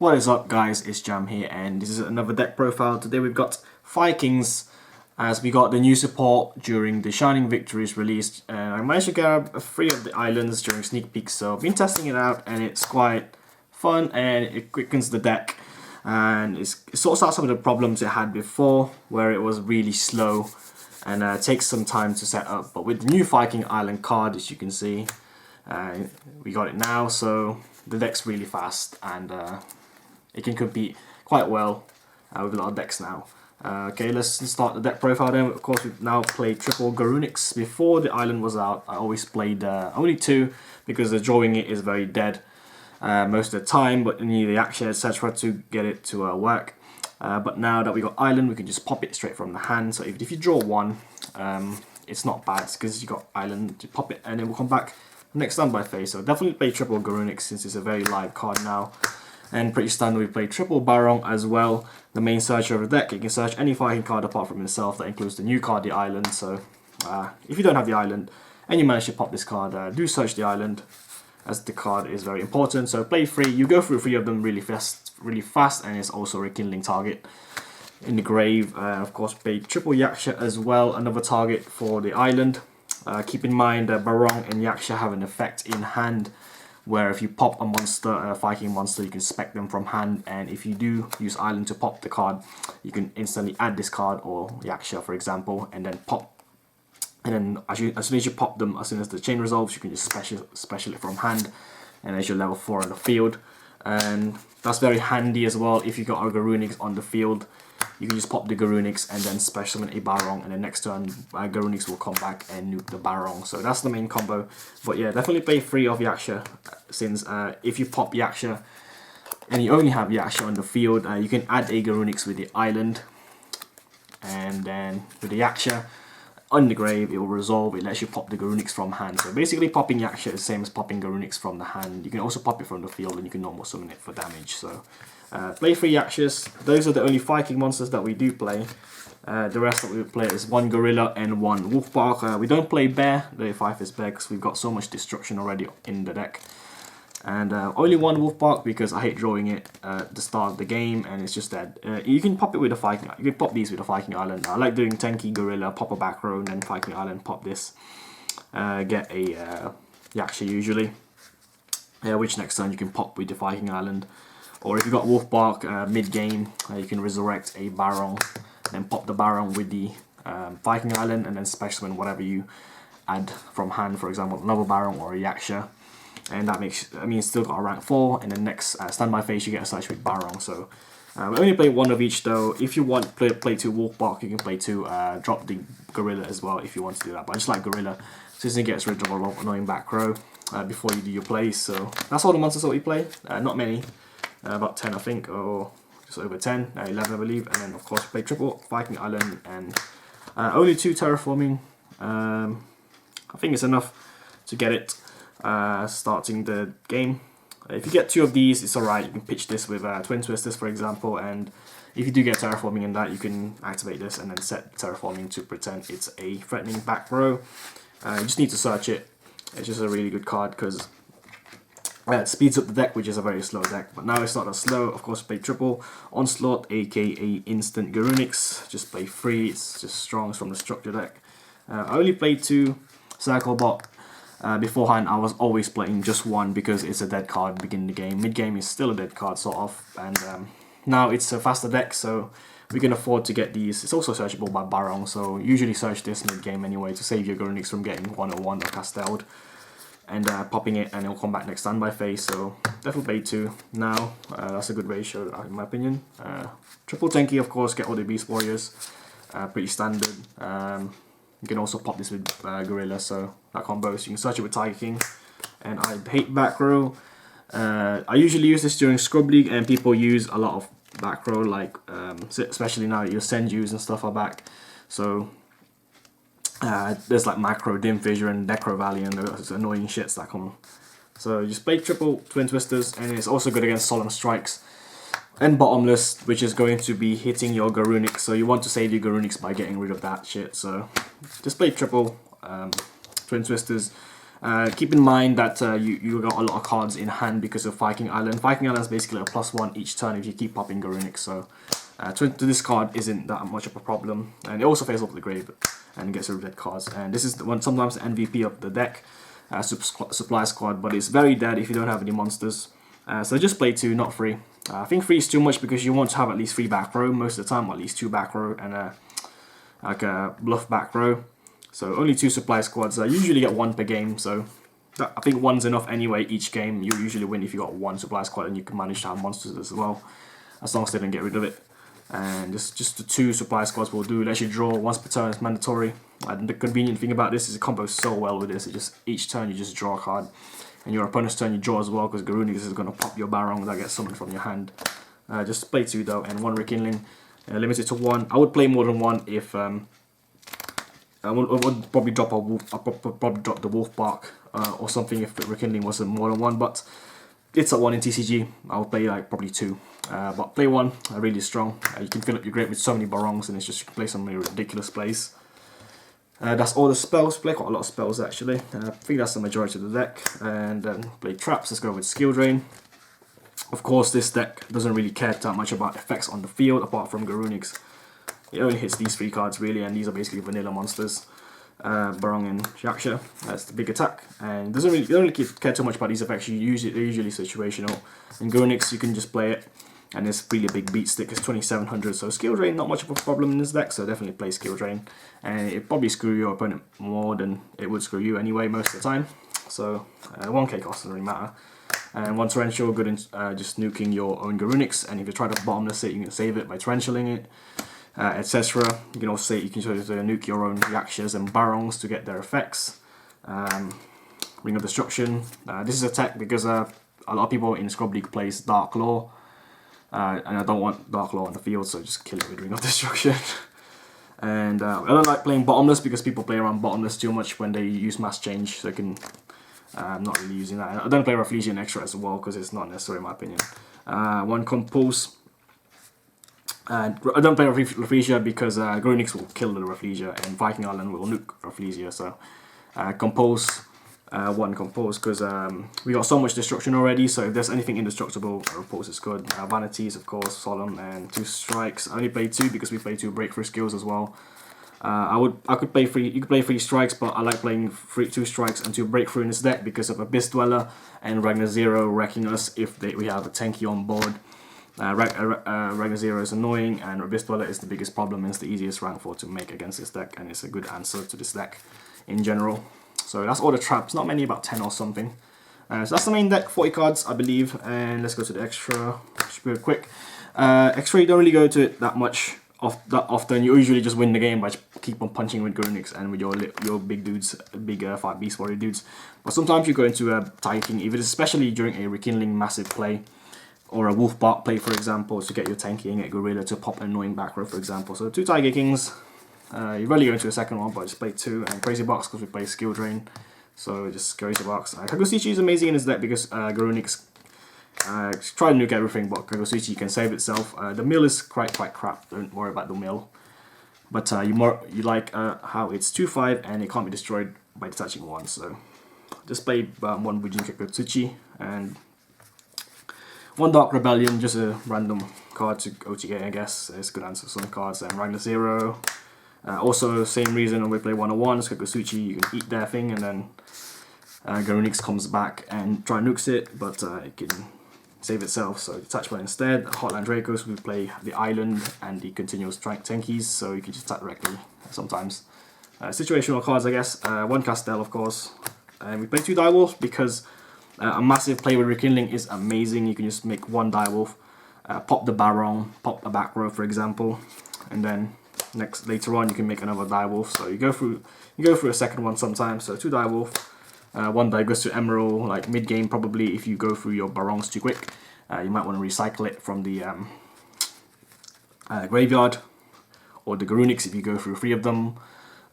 What is up, guys? It's Jam here, and this is another deck profile. Today we've got Vikings, as we got the new support during the Shining Victories released, and I managed to grab a free of the islands during sneak peek, so I've been testing it out and it's quite fun and it quickens the deck, and it sorts out some of the problems it had before where it was really slow and takes some time to set up. But with the new Viking Island card, as you can see, we got it now, so the deck's really fast and it can compete quite well with a lot of decks now. Okay, let's start the deck profile then. Of course, we've now played triple Garunix. Before the island was out, I always played only two because the drawing it is very dead most of the time, but you need the action, etc. to get it to work. But now that we got island, we can just pop it straight from the hand. So if you draw one, it's not bad because you got island to pop it and it will come back next turn by phase. So definitely play triple Garunix since it's a very live card now. And pretty standard, we play triple Barong as well. The main searcher of the deck, you can search any fighting card apart from himself. That includes the new card, the island. So if you don't have the island and you manage to pop this card, do search the island, as the card is very important. So play three, you go through three of them really fast, and it's also a rekindling target in the grave. Of course, play triple Yaksha as well, another target for the island. Keep in mind that Barong and Yaksha have an effect in hand, where if you pop a monster, a Viking monster, you can spec them from hand, and if you do use island to pop the card, you can instantly add this card, or Yaksha for example, and then pop. And then as soon as you pop them, as soon as the chain resolves, you can just special it from hand, and as you're level 4 on the field. And that's very handy as well if you got a Garunix on the field. You can just pop the Garunix and then special summon a Barong, and then next turn Garunix will come back and nuke the Barong. So that's the main combo. But yeah, definitely play free of Yaksha, since if you pop Yaksha and you only have Yaksha on the field, you can add a Garunix with the island, and then with the Yaksha on the grave, it will resolve. It lets you pop the Garunix from hand. So basically popping Yaksha is the same as popping Garunix from the hand. You can also pop it from the field and you can normal summon it for damage. So play 3 Yakshas. Those are the only Viking monsters that we do play. The rest that we play is 1 Gorilla and 1 Wolfbark. We don't play Bear, the 5 is Bear, because we've got so much destruction already in the deck. And only 1 Wolfbark because I hate drawing it at the start of the game and it's just dead. You can pop it with a Viking. You can pop these with a Viking Island. I like doing Tenki Gorilla, pop a back row, and then Viking Island, pop this. Get a Yaksha usually, which next turn you can pop with the Viking Island. Or if you got Wolfbark mid game, you can resurrect a Barong, then pop the Barong with the Viking Island, and then special summon whatever you add from hand. For example, another Barong or a Yaksha. And that makes, I mean, it's still got a rank 4, and then next standby phase you get a search with Barong. So we only play 1 of each though. If you want to play 2 Wolfbark, you can play 2, drop the Gorilla as well if you want to do that. But I just like Gorilla, since it gets rid of a lot of annoying back row before you do your plays. So that's all the monsters that we play, not many, about 10 I think, or just over 10, 11 I believe. And then of course we play triple Viking Island and only 2 terraforming. I think it's enough to get it starting the game. If you get 2 of these, it's alright. You can pitch this with Twin Twisters for example, and if you do get terraforming in that, you can activate this and then set terraforming to pretend it's a threatening back row. You just need to search it. It's just a really good card because it speeds up the deck, which is a very slow deck, but now it's not as slow. Of course, play triple Onslaught, aka instant Garunix. Just play 3, it's just strong, it's from the structure deck. I only played 2 Cycle Bot. Beforehand I was always playing just 1 because it's a dead card beginning the game. Mid game is still a dead card sort of, and now it's a faster deck, so we can afford to get these. It's also searchable by Barong, so usually search this mid game anyway to save your Garunix from getting 101 or Castelled and popping it, and it'll come back next standby phase. So definitely play 2 now. That's a good ratio in my opinion. Triple Tenki of course, get all the Beast Warriors, pretty standard. You can also pop this with Gorilla, so that combo. So you can search it with Tiger King. And I hate back row. I usually use this during Scrub League, and people use a lot of back row, like especially now your Senjus and stuff are back. So there's like Macro, Dim Fissure, and Necro Valley, and those annoying shits that come. So just play triple Twin Twisters, and it's also good against Solemn Strikes and Bottomless, which is going to be hitting your Garunix. So you want to save your Garunix by getting rid of that shit. So just play triple Twin Twisters. Keep in mind that you got a lot of cards in hand because of Viking Island. Viking Island is basically a +1 each turn if you keep popping Garunic, so to this card isn't that much of a problem. And it also faces off the grave and gets rid of dead cards. And this is the one, sometimes the MVP of the deck, supply squad, but it's very dead if you don't have any monsters. So just play 2, not 3. I think 3 is too much because you want to have at least 3 back row most of the time, or at least 2 back row and like a bluff back row. So only 2 supply squads. I usually get 1 per game, so I think 1's enough anyway each game. You usually win if you got 1 supply squad and you can manage to have monsters as well, as long as they don't get rid of it. And just the 2 supply squads will do. Let you draw once per turn, it's mandatory. And the convenient thing about this is it combos so well with this. It just each turn you just draw a card, and your opponent's turn you draw as well, because Garunic is going to pop your Barong that gets summoned from your hand. Just play 2 though, and 1 Rekindling, limited to 1. I would play more than 1 if I would probably drop a wolf. I'd probably drop the wolf bark or something if the Rekindling wasn't more than 1. But it's at 1 in TCG. I would play like probably 2. But play 1, really strong. You can fill up your grave with so many Barongs, and it's just you can play some really ridiculous plays. That's all the spells. Play quite a lot of spells actually. I think that's the majority of the deck. And then play traps. Let's go with Skill Drain. Of course, this deck doesn't really care that much about effects on the field apart from Garunic's. It only hits these 3 cards really, and these are basically vanilla monsters. Barong and Yaksha. That's the big attack, and they don't really care too much about these effects. They're usually situational. In Garunic's, you can just play it, and it's really a big beat stick. It's 2700, so Skill Drain not much of a problem in this deck. So definitely play Skill Drain, and it probably screw your opponent more than it would screw you anyway most of the time. So 1k cost doesn't really matter. And 1 Torrential, good in just nuking your own Garunic's, and if you try to bottomless it, you can save it by torrentialing it. Etc. You can also say you can nuke your own Yakshas and Barongs to get their effects. Ring of Destruction. This is a tech because a lot of people in Scrub League plays Dark Law, and I don't want Dark Law on the field, so just kill it with Ring of Destruction. And I don't like playing Bottomless because people play around Bottomless too much when they use Mass Change, so I can. I'm not really using that. And I don't play Rafflesia Extra as well because it's not necessary in my opinion. 1 Compose. I don't play Rafflesia because Garunic's will kill the Rafflesia and Viking Island will nuke Rafflesia. So Compose, 1 Compose, because we got so much destruction already. So if there's anything indestructible, Repose is good. Vanities, of course, Solemn, and 2 Strikes. I only play 2 because we play 2 Breakthrough Skills as well. I could play 3. You could play 3 Strikes, but I like playing 2 Strikes and 2 Breakthrough in this deck because of Abyss Dweller and Ragnar Zero wrecking us if we have a tanky on board. Ragnar Zero is annoying, and Abyss Dweller is the biggest problem, and it's the easiest rank 4 to make against this deck, and it's a good answer to this deck in general. So that's all the traps, not many, about 10 or something. So that's the main deck, 40 cards I believe, and let's go to the extra, just real quick. Extra, you don't really go to it that much that often. You usually just win the game by keep on punching with Garunic's and with your big dudes, big 5 Beast Warrior dudes. But sometimes you go into a tanking, especially during a Rekindling massive play, or a Wolf Bark play, for example, to get your tanking at Gorilla to pop an annoying back row, for example. So 2 Tiger Kings. You rarely go into a second one, but just play 2. And Crazy Box because we play Skill Drain. So just Crazy Box. Kagosuchi is amazing in this deck because Garunic's try to nuke everything, but Kagosuchi can save itself. The mill is quite crap. Don't worry about the mill. But you like how it's 2/5 and it can't be destroyed by detaching 1. So just play 1 Bujin Kagosuchi and 1 Dark Rebellion, just a random card to OTA, I guess. It's a good answer for some cards. And Ragnar Zero. Also, same reason when we play 101, Kagosuchi, you can eat their thing, and then Garunic's comes back and try and nukes it, but it can save itself, so detach 1 instead. Hotline Dracos, we play the island and the continuous tankies, so you can just attack directly sometimes. Situational cards, I guess. 1 Castel, of course. And we play 2 Direwolf because a massive play with Rekindling is amazing. You can just make 1 Direwolf, pop the Baron, pop a back row, for example, and then later on you can make another Direwolf. So you go through a second one sometimes. So 2 Direwolf, 1 Daigustu Emerald, like mid game probably. If you go through your Barons too quick, you might want to recycle it from the graveyard, or the Garunic's if you go through 3 of them.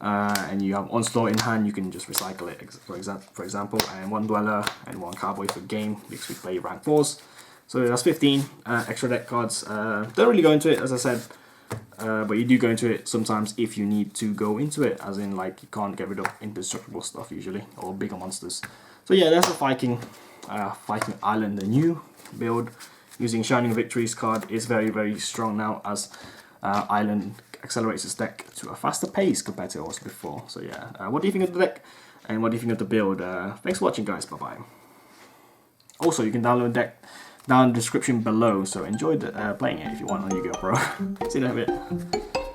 And you have Onslaught in hand, you can just recycle it, for example, and 1 Dweller and 1 Cowboy for game because we play rank 4s. So that's 15 extra deck cards. Don't really go into it, as I said. but you do go into it sometimes if you need to go into it, as in like you can't get rid of indestructible stuff usually, or bigger monsters. So yeah, that's the Viking Island. The new build using Shining Victories card is very strong now, as Island accelerates its deck to a faster pace compared to it was before. So yeah, what do you think of the deck, and what do you think of the build? Thanks for watching, guys. Bye bye. Also, you can download the deck down in the description below, so enjoy playing it if you want on Yu-Gi-Oh! Pro. See you in a bit.